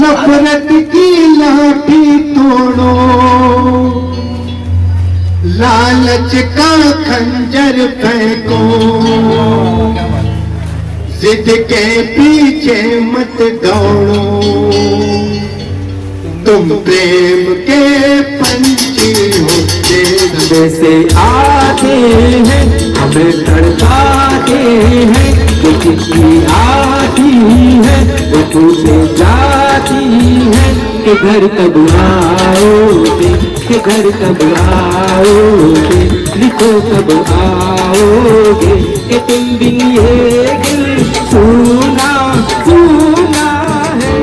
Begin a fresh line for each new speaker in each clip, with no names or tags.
नफरत की लाठी तोड़ो, लालच का खंजर फेंको, जिद के पीछे मत दौड़ो, तुम प्रेम के पंछी हो।
जैसे आते हैं हमें तड़पाते हैं, वो कितनी आती है वो छूटे जाती है, कि घर कब आओगे, कि घर कब आओगे, लिखो कब आओगे, कि तुम बिन ये दिल सुना सुना है।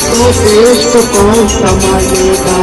तो देश को कौन संभालेगा,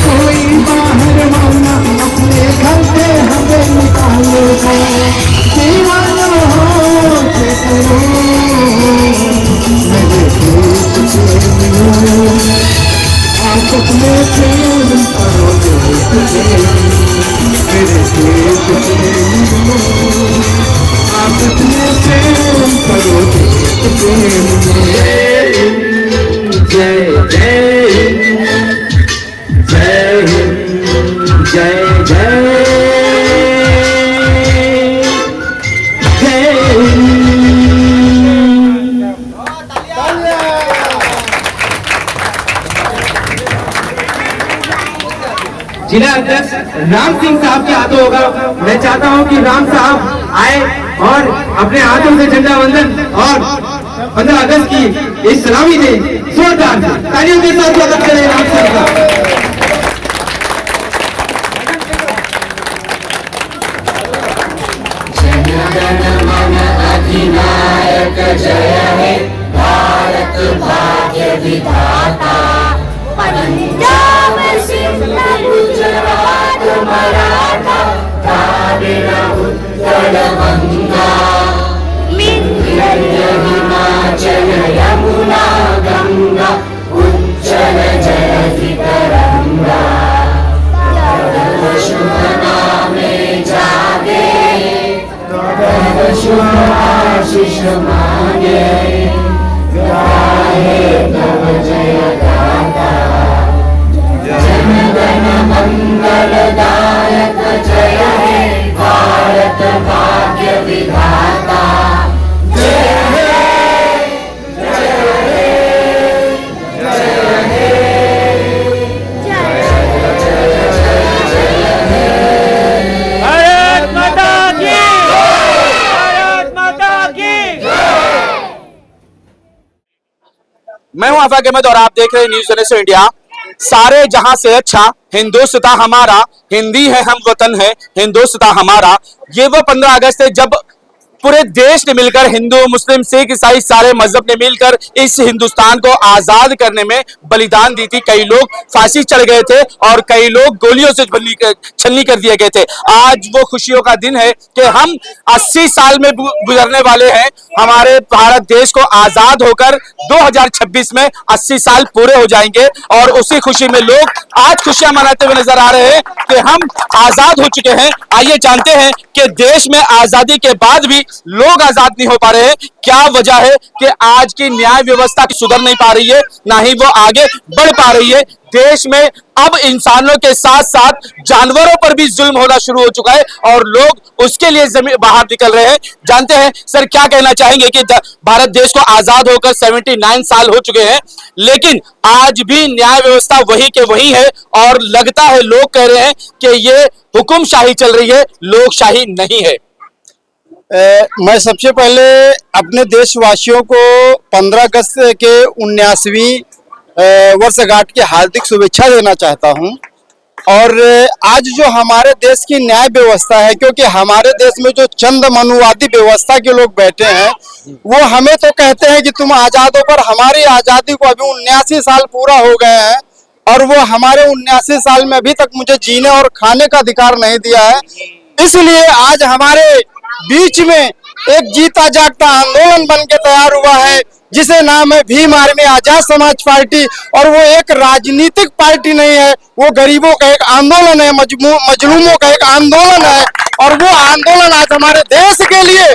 कोई बाहर वाला अपने घर से हमें निकालेगा। दीवाना हो मेरे देश आपस में प्रेम करो, मेरे देश आपस में प्रेम करो। जय जय जय जय जय
जिला अध्यक्ष राम सिंह साहब के हाथों होगा। मैं चाहता हूं कि राम साहब आए और अपने हाथों से झंडा वंदन और 15 अगस्त की इस सलामी दे। जोरदार तालियों के साथ स्वागत करें राम सिंह का।
जनगण मन अधिनायक जय हे, भारत भाग्य विधाता। पंजाब सिंध गुजरात मराठा, द्राविड़ उत्कल गंगा, विंध्य हिमाचल यमुना गंगा, उज्जल जलधि तरंगा। तव शुभ नामे जागे, तव शुभ आशीष मांगे, गाहे तव जय गाथा। जनगण मंगलदायक जय हे, भारत भाग्य विधाता। जय हे जय हे जय हे जय जय जय हे।
भारत माता की, भारत माता की।
मैं हूं आफाक अहमद और आप देख रहे हैं न्यूज़ 18 इंडिया। सारे जहां से अच्छा हिंदुस्तान हमारा, हिंदी है हम वतन है हिंदुस्तान हमारा। ये वो 15 अगस्त है जब पूरे देश ने मिलकर, हिंदू मुस्लिम सिख ईसाई सारे मजहब ने मिलकर इस हिंदुस्तान को आजाद करने में बलिदान दी थी। कई लोग फांसी चढ़ गए थे और कई लोग गोलियों से छलनी कर दिए गए थे। आज वो खुशियों का दिन है कि हम 80 साल में गुजरने वाले हैं। हमारे भारत देश को आजाद होकर 2026 में 80 साल पूरे हो जाएंगे और उसी खुशी में लोग आज खुशियां मनाते हुए नजर आ रहे हैं कि हम आजाद हो चुके हैं। आइए जानते हैं कि देश में आजादी के बाद भी लोग आजाद नहीं हो पा रहे हैं। क्या वजह है कि आज की न्याय व्यवस्था सुधर नहीं पा रही है, ना ही वो आगे बढ़ पा रही है। देश में अब इंसानों के साथ साथ जानवरों पर भी जुल्म होना शुरू हो चुका है और लोग उसके लिए जमीन बाहर निकल रहे हैं। जानते हैं सर, क्या कहना चाहेंगे कि भारत देश को आजाद होकर 79 साल हो चुके हैं, लेकिन आज भी न्याय व्यवस्था वही के वही है और लगता है, लोग कह रहे हैं कि ये हुकुमशाही चल रही है, लोकशाही नहीं है।
मैं सबसे पहले अपने देशवासियों को 15 अगस्त के 79वीं वर्षगांठ की हार्दिक शुभेच्छा देना चाहता हूं। और आज जो हमारे देश की न्याय व्यवस्था है, क्योंकि हमारे देश में जो चंद मनुवादी व्यवस्था के लोग बैठे हैं, वो हमें तो कहते हैं कि तुम आजाद हो, पर हमारी आजादी को अभी 79 साल पूरा हो गए हैं और वो हमारे 79 साल में अभी तक मुझे जीने और खाने का अधिकार नहीं दिया है। इसलिए आज हमारे बीच में एक जीता जागता आंदोलन बन के तैयार हुआ है, जिसे नाम है भीम आर्मी आजाद समाज पार्टी। और वो एक राजनीतिक पार्टी नहीं है, वो गरीबों का एक आंदोलन है, मजलूमों का एक आंदोलन है। और वो आंदोलन आज हमारे देश के लिए,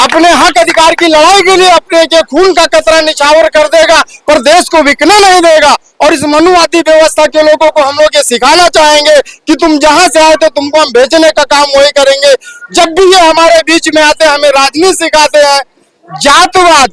अपने हक अधिकार की लड़ाई के लिए अपने के खून का कतरा निछावर कर देगा, पर देश को बिकने नहीं देगा। और इस मनुवादी व्यवस्था के लोगों को हम लोग ये सिखाना चाहेंगे कि तुम जहां से आए थे तुमको हम भेजने का काम वही करेंगे। जब भी ये हमारे बीच में आते हैं, हमें राजनीति सिखाते हैं, जातवाद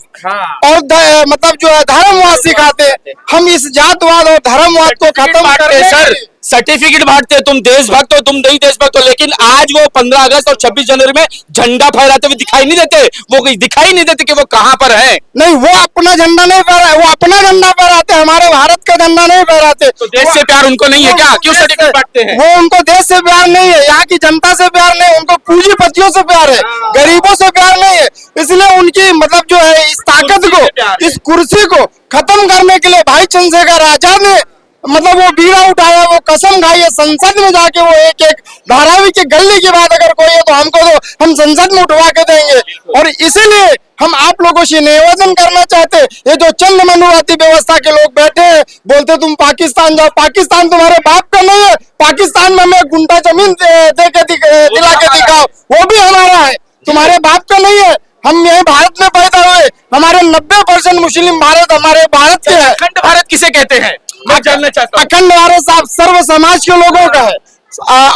और मतलब जो है धर्मवाद सिखाते हैं। हम इस जातवाद और धर्मवाद को खत्म करते
सर, सर्टिफिकेट बांटते तुम देशभक्त हो, तुम नहीं देशभक्त हो, लेकिन आज वो 15 अगस्त और 26 जनवरी में झंडा फहराते हुए दिखाई नहीं देते। वो दिखाई नहीं देते कि वो कहां पर है।
नहीं, वो अपना झंडा नहीं फहरा, वो अपना झंडा फहराते, हमारे भारत का झंडा नहीं फहराते।
तो देश से प्यार उनको नहीं है क्या? क्यों सर्टिफिकेट बांटते हैं?
वो उनको देश से प्यार नहीं है, यहाँ की जनता से प्यार नहीं, उनको पूंजीपतियों से प्यार है, गरीबों से प्यार नहीं है। इसलिए उनकी मतलब जो है इस ताकत को, इस कुर्सी को खत्म करने के लिए भाई चंद्रशेखर आजाद ने मतलब वो बीड़ा उठाया, वो कसम खाई है संसद में जाके। वो एक एक धारावी की गली की बात अगर कोई है तो हमको तो हम संसद में उठवा के देंगे। और इसीलिए हम आप लोगों से निवेदन करना चाहते, ये जो चंद मनुवादी व्यवस्था के लोग बैठे हैं, बोलते तुम पाकिस्तान जाओ, पाकिस्तान तुम्हारे बाप का नहीं है। पाकिस्तान में हमें गुंडा जमीन दे के दिला के दिखाओ, वो भी हमारा है, तुम्हारे बाप का नहीं है। हम यही भारत में पैदा हुए, हमारे 90% मुस्लिम भारत हमारे भारत के है।
अखंड भारत किसे कहते हैं, मैं जानना चाहता हूं।
अखंड भारत साहब सर्व समाज के लोगों का है।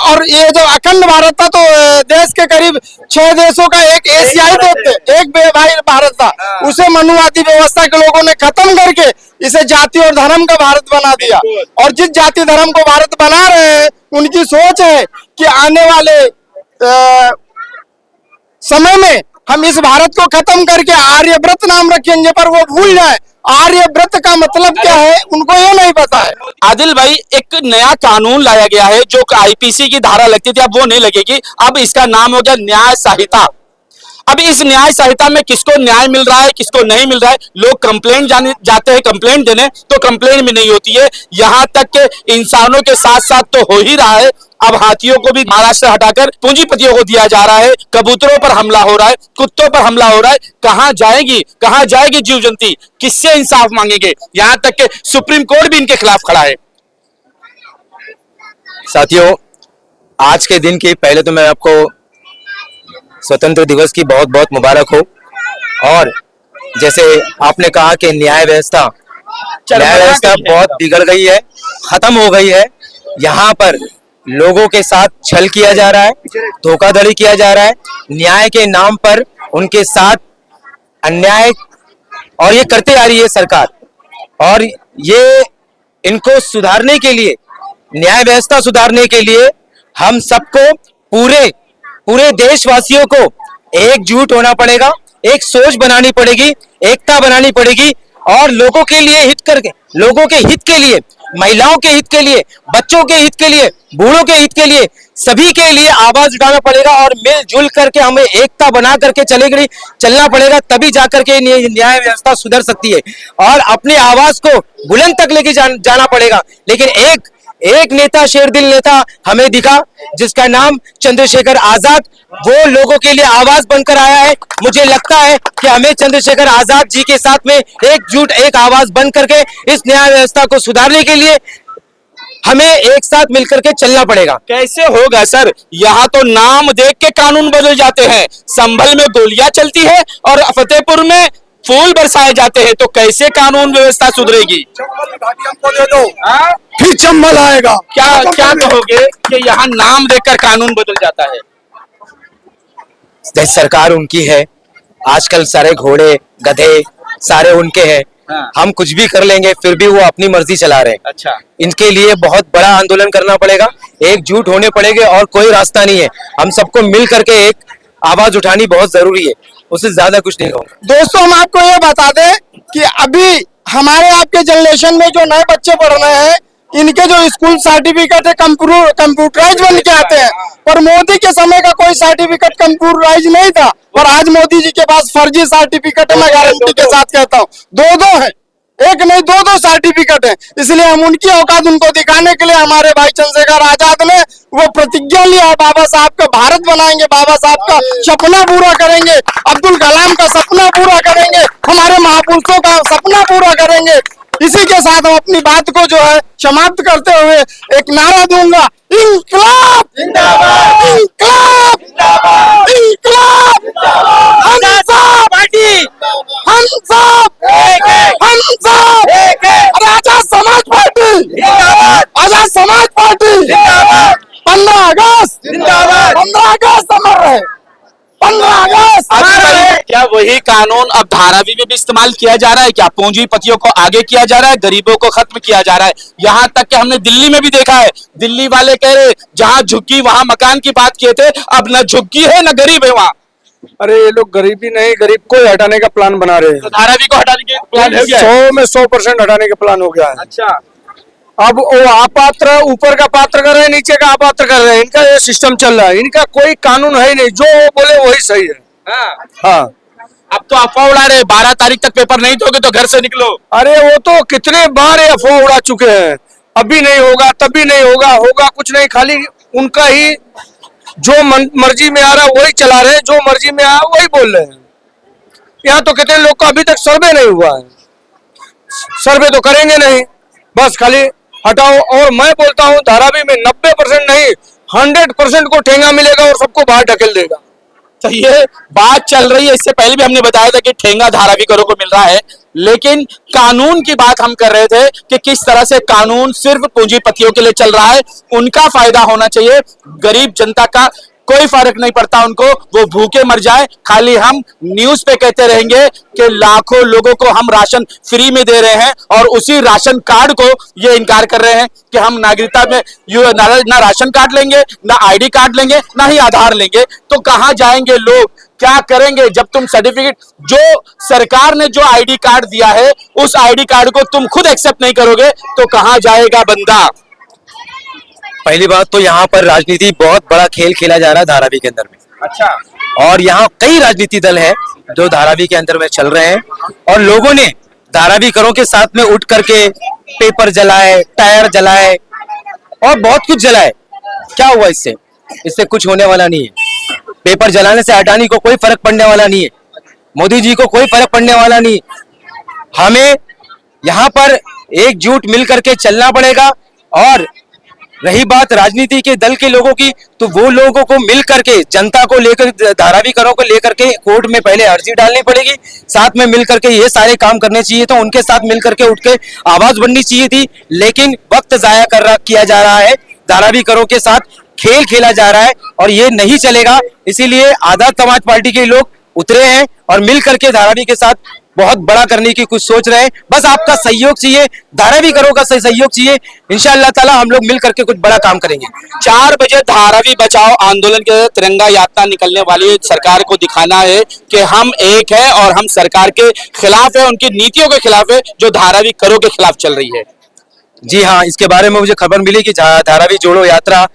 और ये जो अखंड भारत था तो देश के करीब 6 देशों का एक एशियाई देश थे, एक भाई भारत था। उसे मनुवादी व्यवस्था के लोगों ने खत्म करके इसे जाति और धर्म का भारत बना दिया। और जिस जाति धर्म को भारत बना रहे हैं, उनकी सोच है कि आने वाले समय में हम इस भारत को खत्म करके आर्यव्रत नाम रखेंगे, पर वो भूल जाए आर्यव्रत का मतलब क्या है, उनको ये नहीं पता है।
आदिल भाई, एक नया कानून लाया गया है, जो आईपीसी की धारा लगती थी, अब वो नहीं लगेगी। अब इसका नाम हो गया न्याय संहिता। अब इस न्याय संहिता में किसको न्याय मिल रहा है, किसको नहीं मिल रहा है, लोग कंप्लेंट जाते हैं कंप्लेंट देने, तो कंप्लेंट भी नहीं होती है। यहां तक के इंसानों के साथ साथ तो हो ही रहा है, अब हाथियों को भी महाराष्ट्र हटाकर पूंजीपतियों को दिया जा रहा है, कबूतरों पर हमला हो रहा है, कुत्तों पर हमला हो रहा है। कहां जाएगी जीव जंतु, किससे इंसाफ मांगेंगे? यहां तक के सुप्रीम कोर्ट भी इनके खिलाफ खड़ा है।
साथियों, आज के दिन की पहले तो मैं आपको स्वतंत्र दिवस की बहुत बहुत मुबारक हो। और जैसे आपने कहा कि न्याय व्यवस्था बहुत बिगड़ गई है, खत्म हो गई है। यहाँ पर लोगों के साथ छल किया जा रहा है, धोखाधड़ी किया जा रहा है, न्याय के नाम पर उनके साथ अन्याय, और ये करते आ रही है सरकार। और ये इनको सुधारने के लिए, न्याय व्यवस्था सुधारने के लिए हम सबको पूरे देशवासियों को एकजुट होना पड़ेगा, एक सोच बनानी पड़ेगी, एकता बनानी पड़ेगी। और लोगों के लिए हित करके, लोगों के हित के लिए, महिलाओं के हित के लिए, बच्चों के हित के लिए, बूढ़ों के हित के लिए, सभी के लिए आवाज उठाना पड़ेगा। और मिलजुल करके हमें एकता बना करके चलना पड़ेगा, तभी जाकर के न्याय व्यवस्था सुधर सकती है। और अपनी आवाज को बुलंद तक लेके जाना पड़ेगा। लेकिन एक नेता, शेरदिल नेता हमें दिखा, जिसका नाम चंद्रशेखर आजाद, वो लोगों के लिए आवाज बनकर आया है। मुझे लगता है कि हमें चंद्रशेखर आजाद जी के साथ में एकजुट, एक आवाज बन करके इस न्याय व्यवस्था को सुधारने के लिए हमें एक साथ मिलकर के चलना पड़ेगा।
कैसे होगा सर? यहाँ तो नाम देख के कानून बदल जाते हैं। संभल में गोलियां चलती है और फतेहपुर में फूल बरसाए जाते हैं, तो कैसे कानून व्यवस्था सुधरेगी?
हमको दे दो,
हाँ?
फिर चंबल आएगा।
क्या क्या कहोगे कि यहाँ नाम देखकर कानून बदल जाता है?
जैसे सरकार उनकी है, आजकल सारे घोड़े गधे सारे उनके हैं।
हाँ।
हम कुछ भी कर लेंगे फिर भी वो अपनी मर्जी चला रहे हैं।
अच्छा,
इनके लिए बहुत बड़ा आंदोलन करना पड़ेगा, एकजुट होने पड़ेंगे और कोई रास्ता नहीं है। हम सबको मिल करके एक आवाज उठानी बहुत जरूरी है, उससे ज्यादा कुछ नहीं कहूँगा।
दोस्तों, हम आपको ये बता दें कि अभी हमारे आपके जनरेशन में जो नए बच्चे पढ़ रहे हैं, इनके जो स्कूल सर्टिफिकेट है कंप्यूटराइज बन के आते हैं, पर मोदी के समय का कोई सर्टिफिकेट कंप्यूटराइज नहीं था। और आज मोदी जी के पास फर्जी सर्टिफिकेट है, मैं गारंटी के साथ कहता हूँ, दो है, एक नहीं दो सर्टिफिकेट है। इसलिए हम उनकी औकात उनको दिखाने के लिए हमारे भाई चंद्रशेखर आजाद ने वो प्रतिज्ञा लिया है, बाबा साहब का भारत बनाएंगे, बाबा साहब का सपना पूरा करेंगे, अब्दुल कलाम का सपना पूरा करेंगे, हमारे महापुरुषों का सपना पूरा करेंगे। इसी के साथ हम अपनी बात को जो है समाप्त करते हुए एक नारा दूंगा, इंकलाब जिंदाबाद, इंकलाब जिंदाबाद, इंकलाब हम सब पार्टी, हम सब हम सब आजाद समाज पार्टी जिंदाबाद, आजाद समाज पार्टी जिंदाबाद, 15 अगस्त जिंदाबाद, 15 अगस्त अमर रहे, 15 अगस्त अमर रहे।
क्या वही कानून अब धारावी में भी इस्तेमाल किया जा रहा है? क्या पूंजीपतियों को आगे किया जा रहा है, गरीबों को खत्म किया जा रहा है? यहाँ तक कि हमने दिल्ली में भी देखा है, दिल्ली वाले कह रहे जहाँ झुग्गी वहां मकान की बात किए थे, अब न झुग्गी है न गरीब है वहाँ।
अरे ये लोग गरीबी नहीं, गरीब को ही हटाने का प्लान बना रहे
तो
हैं।
धारावी को हटाने के प्लान हो गया है?
100 में 100% हटाने का प्लान हो गया है।
अच्छा,
अब वो अपात्र ऊपर का पात्र कर रहे हैं, नीचे का अपात्र कर रहे हैं, इनका ये सिस्टम चल रहा है। इनका कोई कानून है ही नहीं, जो वो बोले वही सही है।
हाँ।
हाँ,
अब तो अफवाह उड़ा रहे 12 तारीख तक पेपर नहीं दोगे तो घर से निकलो।
अरे वो तो कितने बार ये अफवाह उड़ा चुके हैं, अभी नहीं होगा तभी नहीं होगा, होगा कुछ नहीं, खाली उनका ही जो मर्जी में आ रहा है वही चला रहे हैं, जो मर्जी में आ वही बोल रहे हैं। यहाँ तो कितने लोग का अभी तक सर्वे नहीं हुआ है, सर्वे तो करेंगे नहीं, बस खाली हटाओ। और मैं बोलता हूँ धारावी में 90% नहीं 100% को ठेंगा मिलेगा और सबको बाहर ढकेल देगा।
तो ये बात चल रही है, इससे पहले भी हमने बताया था कि ठेंगा धारावी करो को मिल रहा है, लेकिन कानून की बात हम कर रहे थे कि किस तरह से कानून सिर्फ पूंजीपतियों के लिए चल रहा है, उनका फायदा होना चाहिए, गरीब जनता का कोई फर्क नहीं पड़ता उनको, वो भूखे मर जाए। खाली हम न्यूज पे कहते रहेंगे कि लाखों लोगों को हम राशन फ्री में दे रहे हैं और उसी राशन कार्ड को ये इनकार कर रहे हैं कि हम नागरिकता में ना राशन कार्ड लेंगे, ना आईडी कार्ड लेंगे, ना ही आधार लेंगे। तो कहां जाएंगे लोग, क्या करेंगे जब तुम सर्टिफिकेट, जो सरकार ने जो आईडी कार्ड दिया है उस आईडी कार्ड को तुम खुद एक्सेप्ट नहीं करोगे तो कहां जाएगा बंदा?
पहली बात तो यहाँ पर राजनीति बहुत बड़ा खेल खेला जा रहा है धारावी के अंदर में।
अच्छा,
और यहाँ कई राजनीति दल हैं जो धारावी के अंदर में चल रहे हैं, और लोगों ने धारावी करों के साथ में उठ करके पेपर जलाए, टायर जलाए और बहुत कुछ जलाए। क्या हुआ इससे? इससे कुछ होने वाला नहीं है। पेपर जलाने से अडानी को कोई फर्क पड़ने वाला नहीं है, मोदी जी को कोई फर्क पड़ने वाला नहीं। हमें यहाँ पर एकजुट मिल करके चलना पड़ेगा। और रही बात राजनीति के दल के लोगों की, तो वो लोगों को मिल करके जनता को लेकर, धारावी करों को लेकर के कोर्ट में पहले अर्जी डालनी पड़ेगी, साथ में मिल करके ये सारे काम करने चाहिए। तो उनके साथ मिल करके उठ के आवाज बननी चाहिए थी, लेकिन वक्त जाया किया जा रहा है, धारावी करों के साथ खेल खेला जा रहा है और ये नहीं चलेगा। इसीलिए आजाद समाज पार्टी के लोग उतरे हैं और मिल करके धारावी के साथ बहुत बड़ा करने की कुछ सोच रहे हैं। बस आपका सहयोग चाहिए, धारावी करों का सहयोग चाहिए, इंशाअल्लाह ताला हम लोग मिल करके कुछ बड़ा काम करेंगे।
4 बजे धारावी बचाओ आंदोलन के तिरंगा यात्रा निकलने वाली है। सरकार को दिखाना है कि हम एक है और हम सरकार के खिलाफ है, उनकी नीतियों के खिलाफ है जो धारावी करों के खिलाफ चल रही है।
जी हाँ, इसके बारे में मुझे खबर मिली कि धारावी जोड़ो यात्रा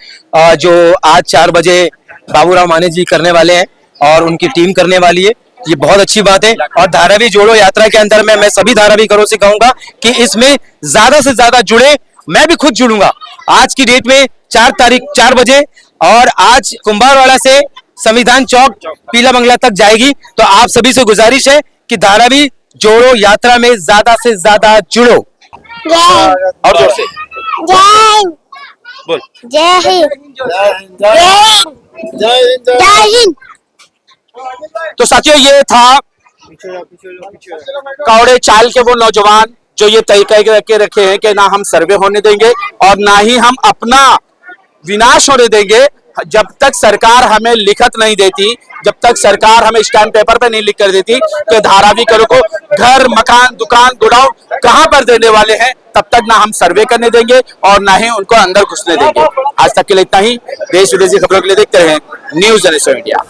जो आज 4 बजे बाबूराव माने जी करने वाले हैं और उनकी टीम करने वाली है, ये बहुत अच्छी बात है। और धारावी जोड़ो यात्रा के अंदर में मैं सभी धारावी करों से कहूंगा कि इसमें ज्यादा से ज्यादा जुड़े, मैं भी खुद जुड़ूंगा। आज की डेट में 4 तारीख 4 बजे और आज कुंभारवाड़ा से संविधान चौक पीला बंगला तक जाएगी। तो आप सभी से गुजारिश है कि धारावी जोड़ो यात्रा में ज्यादा से ज्यादा जुड़ो।
और जोर से बोल।
जय हिंद जय हिंद।
तो साथियों, ये था कौड़े चाल के वो नौजवान जो ये तय करके रखे हैं कि ना हम सर्वे होने देंगे और ना ही हम अपना विनाश होने देंगे जब तक सरकार हमें लिखत नहीं देती, जब तक सरकार हमें स्टैम्प पेपर पे नहीं लिख कर देती कि धारावी करो को घर, मकान, दुकान, गोडाउन कहां पर देने वाले हैं, तब तक ना हम सर्वे करने देंगे और ना ही उनको अंदर घुसने देंगे। आज तक के लिए इतना ही। देश विदेशी खबरों के लिए देखते रहे न्यूज़ 24 इंडिया।